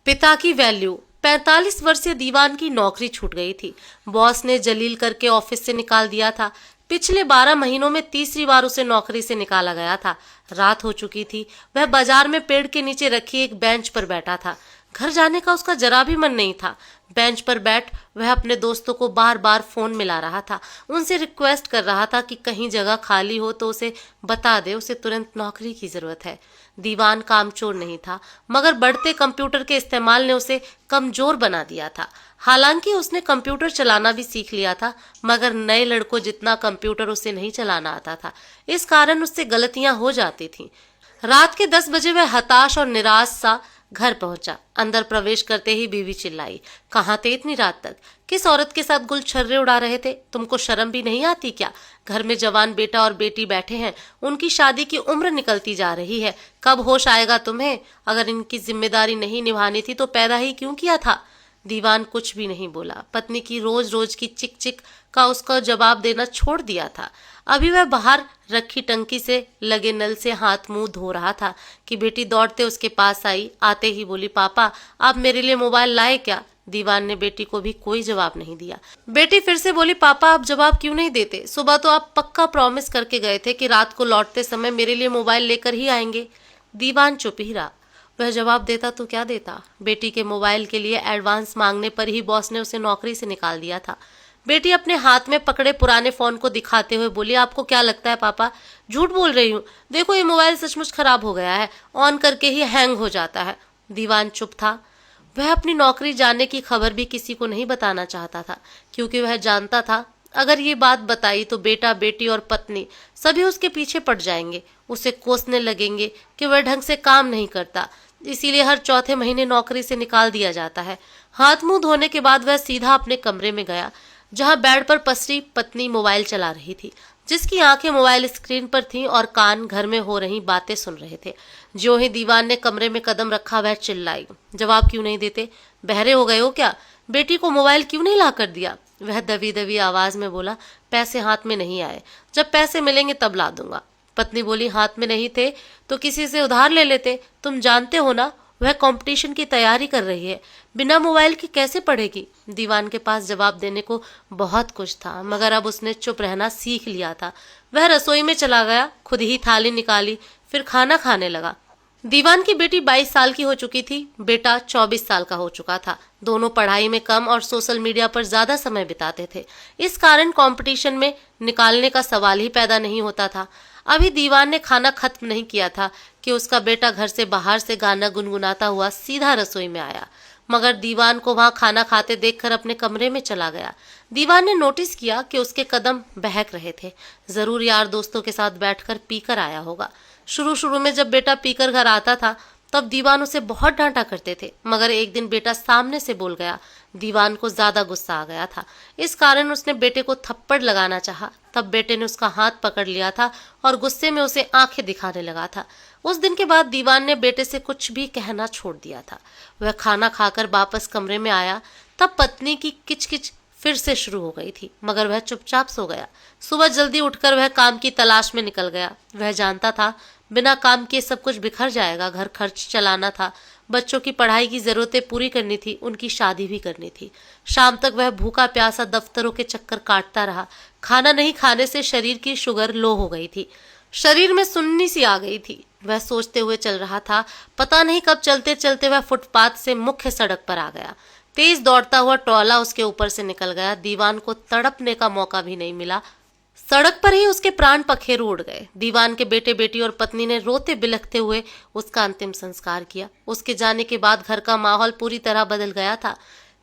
पिता की वैल्यू। 45 वर्षीय दीवान की नौकरी छूट गई थी। बॉस ने जलील करके ऑफिस से निकाल दिया था। पिछले 12 महीनों में तीसरी बार उसे नौकरी से निकाला गया था। रात हो चुकी थी। वह बाजार में पेड़ के नीचे रखी एक बेंच पर बैठा था। घर जाने का उसका जरा भी मन नहीं था। बेंच पर बैठ वह अपने दोस्तों को बार बार फोन मिला रहा था। उनसे रिक्वेस्ट कर रहा था कि कहीं जगह खाली हो तो उसे बता दे, उसे तुरंत नौकरी की जरूरत है। दीवान कामचोर नहीं था, मगर बढ़ते कंप्यूटर के इस्तेमाल ने उसे कमजोर बना दिया था। हालांकि उसने कंप्यूटर चलाना भी सीख लिया था, मगर नए लड़कों जितना कंप्यूटर उसे नहीं चलाना आता था। इस कारण उससे गलतियां हो जाती थीं। रात के 10 बजे वह हताश और निराश सा घर पहुंचा। अंदर प्रवेश करते ही बीवी चिल्लाई, कहाँ थे इतनी रात तक? किस औरत के साथ गुलछर्रे उड़ा रहे थे? तुमको शर्म भी नहीं आती क्या? घर में जवान बेटा और बेटी बैठे हैं, उनकी शादी की उम्र निकलती जा रही है। कब होश आएगा तुम्हें? अगर इनकी जिम्मेदारी नहीं निभानी थी तो पैदा ही क्यों किया था? दीवान कुछ भी नहीं बोला। पत्नी की रोज रोज की चिक चिक का उसका जवाब देना छोड़ दिया था। अभी वह बाहर रखी टंकी से लगे नल से हाथ मुंह धो रहा था कि बेटी दौड़ते उसके पास आई। आते ही बोली, पापा आप मेरे लिए मोबाइल लाए क्या? दीवान ने बेटी को भी कोई जवाब नहीं दिया। बेटी फिर से बोली, पापा आप जवाब क्यों नहीं देते? सुबह तो आप पक्का प्रॉमिस करके गए थे कि रात को लौटते समय मेरे लिए मोबाइल लेकर ही आएंगे। दीवान चुप ही रहा। वह जवाब देता तो क्या देता? बेटी के मोबाइल के लिए एडवांस मांगने पर ही बॉस ने उसे नौकरी से निकाल दिया था। बेटी अपने हाथ में पकड़े पुराने फोन को दिखाते हुए बोली, आपको क्या लगता है पापा झूठ बोल रही हूँ? देखो ये मोबाइल सचमुच खराब हो गया है, ऑन करके ही हैंग हो जाता है। दीवान चुप था। वह अपनी नौकरी जाने की खबर भी किसी को नहीं बताना चाहता था, क्योंकि वह जानता था अगर ये बात बताई तो बेटा बेटी और पत्नी सभी उसके पीछे पड़ जाएंगे, उसे कोसने लगेंगे कि वह ढंग से काम नहीं करता। इसीलिए हर चौथे महीने नौकरी से निकाल दिया जाता है। हाथ मुंह धोने के बाद वह सीधा अपने कमरे में गया, जहां बेड पर पसरी पत्नी मोबाइल चला रही थी, जिसकी आंखें मोबाइल स्क्रीन पर थीं और कान घर में हो रही बातें सुन रहे थे। जो ही दीवान ने कमरे में कदम रखा वह चिल्लाई, जवाब क्यों नहीं देते? बहरे हो गए हो क्या? बेटी को मोबाइल क्यों नहीं ला कर दिया? वह दबी दबी आवाज में बोला, पैसे हाथ में नहीं आए, जब पैसे मिलेंगे तब ला दूंगा। पत्नी बोली, हाथ में नहीं थे तो किसी से उधार ले लेते। तुम जानते हो ना वह कंपटीशन की तैयारी कर रही है, बिना मोबाइल के कैसे पढ़ेगी? दीवान के पास जवाब देने को बहुत कुछ था, मगर अब उसने चुप रहना सीख लिया था। वह रसोई में चला गया, खुद ही थाली निकाली, फिर खाना खाने लगा। दीवान की बेटी 22 साल की हो चुकी थी, बेटा 24 साल का हो चुका था। दोनों पढ़ाई में कम और सोशल मीडिया पर ज्यादा समय बिताते थे। इस कारण कंपटीशन में निकालने का सवाल ही पैदा नहीं होता था। अभी दीवान ने खाना खत्म नहीं किया था कि उसका बेटा घर से बाहर से गाना गुनगुनाता हुआ सीधा रसोई में आया, मगर दीवान को वहां खाना खाते देखकर अपने कमरे में चला गया। दीवान ने नोटिस किया कि उसके कदम बहक रहे थे। जरूर यार दोस्तों के साथ बैठकर पीकर आया होगा। शुरू शुरू में जब बेटा पीकर घर आता था तब दीवान उसे बहुत डांटा करते थे, मगर एक दिन बेटा सामने से बोल गया। दीवान को ज्यादा गुस्सा आ गया था। इस कारण उसने बेटे को थप्पड़ लगाना चाहा। तब बेटे ने उसका हाथ पकड़ लिया था और गुस्से में उसे आंखें दिखाने लगा था। उस दिन के बाद दीवान ने बेटे से कुछ भी कहना छोड़ दिया था। वह खाना खाकर वापस कमरे में आया, तब पत्नी की किचकिच फिर से शुरू हो गई थी, मगर वह चुपचाप सो गया। सुबह जल्दी उठकर वह काम की तलाश में निकल गया। वह जानता था बिना काम किए सब कुछ बिखर जाएगा। घर खर्च चलाना था, बच्चों की पढ़ाई की जरूरतें पूरी करनी थी, उनकी शादी भी करनी थी। शाम तक वह भूखा प्यासा दफ्तरों के चक्कर काटता रहा। खाना नहीं खाने से शरीर की शुगर लो हो गई थी, शरीर में सुन्नी सी आ गई थी। वह सोचते हुए चल रहा था। पता नहीं कब चलते चलते वह फुटपाथ से मुख्य सड़क पर आ गया। तेज दौड़ता हुआ टोला उसके ऊपर से निकल गया। दीवान को तड़पने का मौका भी नहीं मिला। सड़क पर ही उसके प्राण पखेरु उड़ गए। दीवान के बेटे बेटी और पत्नी ने रोते बिलखते हुए उसका अंतिम संस्कार किया। उसके जाने के बाद घर का माहौल पूरी तरह बदल गया था।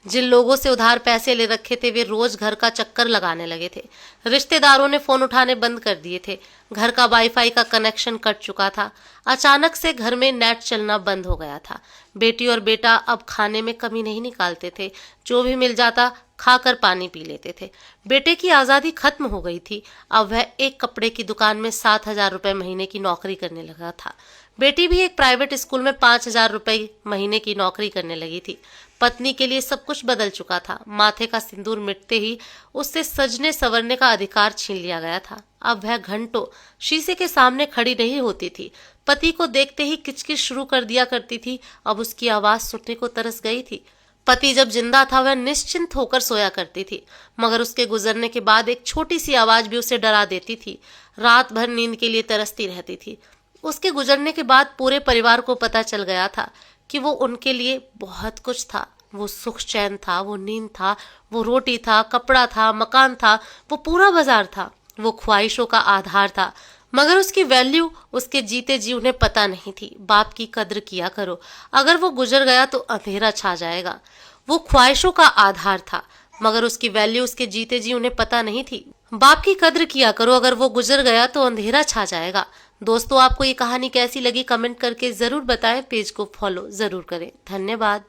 जिन लोगों से उधार पैसे ले रखे थे वे रोज घर का चक्कर लगाने लगे थे। रिश्तेदारों ने फोन उठाने बंद कर दिए थे। घर का वाईफाई का कनेक्शन कट चुका था। अचानक से घर में नेट चलना बंद हो गया था। बेटी और बेटा अब खाने में कमी नहीं निकालते थे, जो भी मिल जाता खाकर पानी पी लेते थे। बेटे की आजादी खत्म हो गई थी। अब वह एक कपड़े की दुकान में 7,000 रुपए महीने की नौकरी करने लगा था। बेटी भी एक प्राइवेट स्कूल में 5,000 रुपए महीने की नौकरी करने लगी थी। पत्नी के लिए सब कुछ बदल चुका था। माथे का सिंदूर मिटते ही उससे सजने संवरने का अधिकार छीन लिया गया था। अब वह घंटों शीशे के सामने खड़ी नहीं होती थी। पति को देखते ही किचकिच शुरू कर दिया करती थी। अब उसकी आवाज सुनने को तरस गई थी। पति जब जिंदा था वह निश्चिंत होकर सोया करती थी, मगर उसके गुजरने के बाद एक छोटी सी आवाज भी उसे डरा देती थी। रात भर नींद के लिए तरसती रहती थी। उसके गुजरने के बाद पूरे परिवार को पता चल गया था कि वो उनके लिए बहुत कुछ था। वो सुख चैन था, वो नींद था, वो रोटी था, कपड़ा था, मकान था, वो पूरा बाजार था, वो ख्वाहिशों का आधार था। मगर उसकी वैल्यू उसके जीते जी उन्हें पता नहीं थी। बाप की कद्र किया करो, अगर वो गुजर गया तो अंधेरा छा जाएगा। वो ख्वाहिशों का आधार था, मगर उसकी वैल्यू उसके जीते जी उन्हें पता नहीं थी। बाप की कद्र किया करो, अगर वो गुजर गया तो अंधेरा छा जाएगा। दोस्तों, आपको ये कहानी कैसी लगी कमेंट करके जरूर बताएं। पेज को फॉलो जरूर करें। धन्यवाद।